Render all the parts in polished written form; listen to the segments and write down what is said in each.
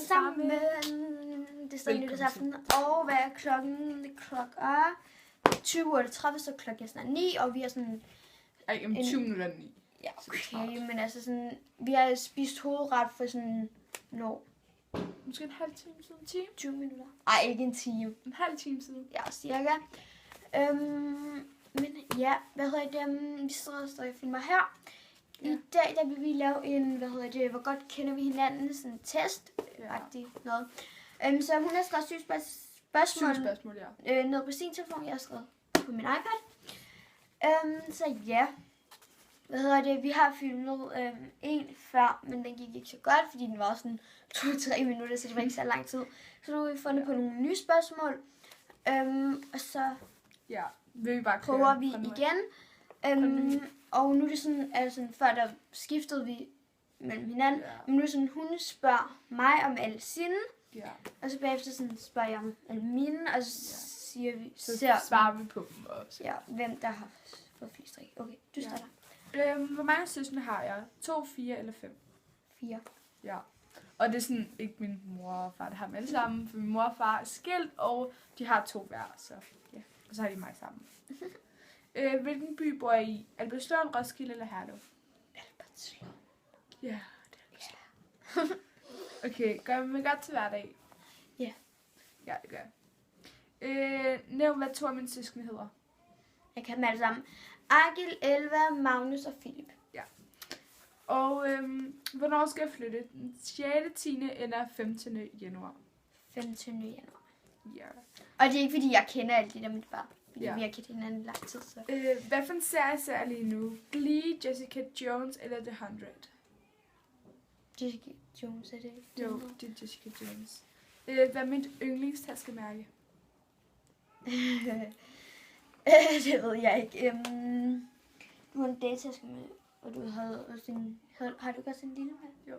sammen. Det står nytårsaften. Og hvad er klokken? Klokken er 20:38, så klokken er snart 9, og vi er sådan... Ej, om 20 minutter 9. Ja, okay, men altså sådan... Vi har spist hovedret for sådan... Måske en halv time siden, en time? 20 minutter. Ej, ikke en time. En halv time siden. Ja, cirka. Men ja, vi sidder og filmer her. Ja. I dag, der vil vi lave en, hvor godt kender vi hinanden, sådan en test-agtig noget. Så hun har skrevet 7 spørgsmål, ja. Noget på sin telefon, jeg har skrevet på min iPad. Så ja, vi har filmet en før, men den gik ikke så godt, fordi den var sådan 2-3 minutter, så det var ikke så lang tid. Så nu har vi fundet på nogle nye spørgsmål, og så vil vi bare prøver vi igen. Og nu er det sådan, før der skiftede vi mellem hinanden, men nu er det sådan, hun spørger mig om alle sine, og så bagefter sådan spørger jeg om alle mine, og så siger vi, svarer vi på dem også. Ja, hvem der har fået flest rig. Okay, du starter. Hvor mange søskende har jeg? 2, 4 eller 5? 4. Ja. Og det er sådan ikke min mor og far, der har dem alle sammen, for min mor og far er skilt, og de har 2 hver, så ja. Og så har de mig sammen. Hvilken by bor jeg i? Albertslund, Roskilde eller Herlev? Albertslund. Ja, det er Albertslund. Okay, gør vi godt til hverdag? Ja. Ja, det gør jeg. Nævn, hvad 2 af mine søskende hedder. Jeg kan dem alle sammen. Agil, Elva, Magnus og Philip. Ja. Og hvornår skal jeg flytte? Den 6., 10. eller 15. januar? 15. januar. Ja. Og det er ikke fordi, jeg kender alle de der mit barn. Fordi vi har kendt hinanden i lang tid. Så. Hvad for en serie ser jeg lige nu? Glee, Jessica Jones eller The 100? Jessica Jones, er det ikke? Jo, det er Jessica Jones. Hvad er mit yndlingstaskermærke? Det ved jeg ikke. Du har en dataske med, og du havde også en... Har du ikke også en lille med? Jo.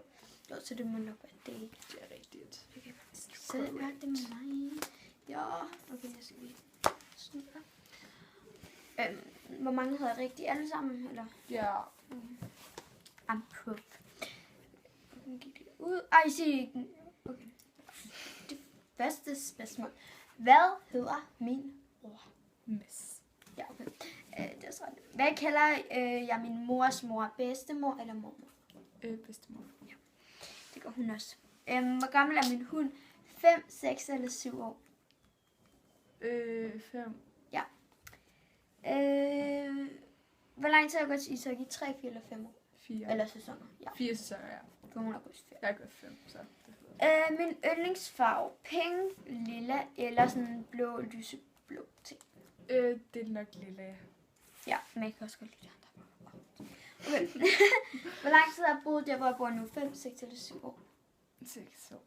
Jo, så det må nok være det. Det er rigtigt. Okay. Så er det med mig. Ja, okay, jeg skal lige sådan der. Hvor mange havde jeg rigtigt? Alle sammen, eller? Ja. I'm proof. Ud. Ej, sig. Okay. Det første spørgsmål. Hvad hedder min bror? Miss. Ja, okay. Det er sådan. Hvad kalder jeg min mors mor? Bedstemor eller mormor? Bedstemor. Ja. Det gør hun også. Hvor gammel er min hund? 5, 6 eller 7 år? 5. Ja. Hvor lang tid har jeg gået til ishockey? 3, 4 eller 5 år? 4. Eller sæsoner? Ja. 4 sæsoner, ja. For hun har gået til 5. Jeg har gået 5, så min yndlingsfarve? Pink, lilla eller sådan blå, lyseblå ting? Det er nok lilla. Ja, men jeg kan også godt lide andre. Okay. Hvor lang tid har jeg boet der, hvor jeg bor nu? 5, 6 eller 7 år? 6 år.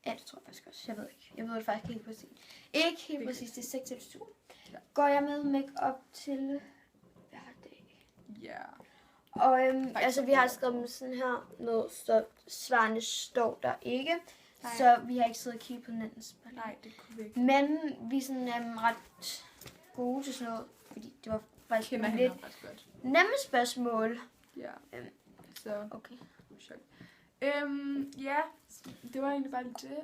Ja, det tror jeg faktisk også. Jeg ved ikke. Jeg ved det faktisk helt præcis. Ikke helt præcis, det er 6 eller 7 år. Ja. Går jeg med make-up til hverdag? Ja. Og altså, vi har skrevet sådan her noget, så svarene står der ikke. Nej. Så vi har ikke siddet og kigget på hinandens spørgsmål. Nej, det kunne vi ikke. Men vi er sådan ret gode til sådan noget, fordi det var faktisk lidt nemme spørgsmål. Ja. Så okay. Ja, det var egentlig bare det.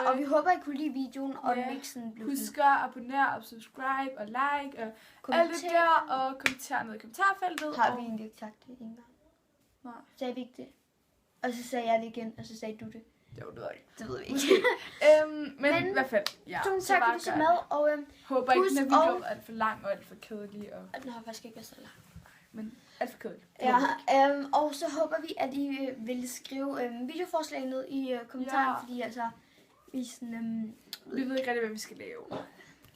Og vi håber, I kunne lide videoen, og den ikke sådan blev... Husk at abonnere og subscribe og like og alt det der, og kommentere ned i kommentarfeltet. Har vi egentlig ikke sagt det en gang? Nej. Sagde vi ikke det? Og så sagde jeg det igen, og så sagde du det. Jo, det ved jeg ikke. Det ved vi ikke. Men i hvert fald, ja. Tusind tak, fordi du så med, og håber ikke, den her video er alt for lang og alt for kedelig. Og den har faktisk ikke været så lang. Men alt for kedelig. Ja, og så håber vi, at I vil skrive videoforslag ned i kommentaren, fordi altså, vi sådan... vi ved ikke rigtig, hvad vi skal lave.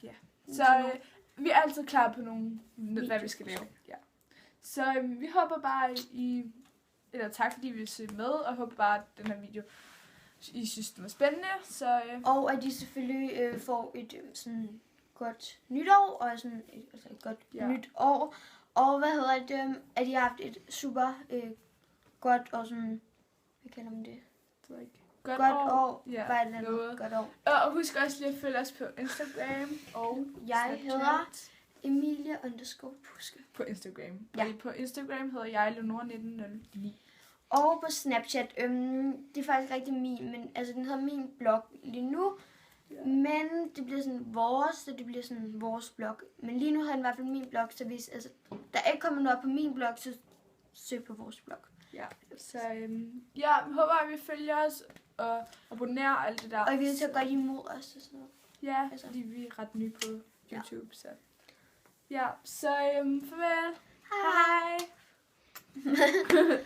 Ja. Så vi er altid klar på hvad vi skal lave. Ja. Så vi håber bare, tak fordi vi ser med, og håber bare, at den her video, I synes, den var spændende. Så, og at I selvfølgelig får et sådan godt nytår, og sådan et godt nyt år. Og at I har haft et super godt og sådan, hvad kalder man det? Det var ikke. Godt år. Ja, bare et eller andet godt år. Og husk også lige at følge os på Instagram og jeg hedder Emilie_Puske. På Instagram. Ja. Og på Instagram hedder jeg Leonora1909. Og på Snapchat, det er faktisk rigtig min, men altså den hedder min blog lige nu. Ja. Men det bliver sådan vores, så det bliver sådan vores blog. Men lige nu har den i hvert fald min blog, så hvis der ikke kommer noget på min blog, så søg på vores blog. Ja, så ja, håber at vi følger os og abonnerer og alt det der. Og I vil så godt imod os og sådan noget. Ja, Altså. fordi vi er ret nye på YouTube, så ja, så farvel. Hej. Hej.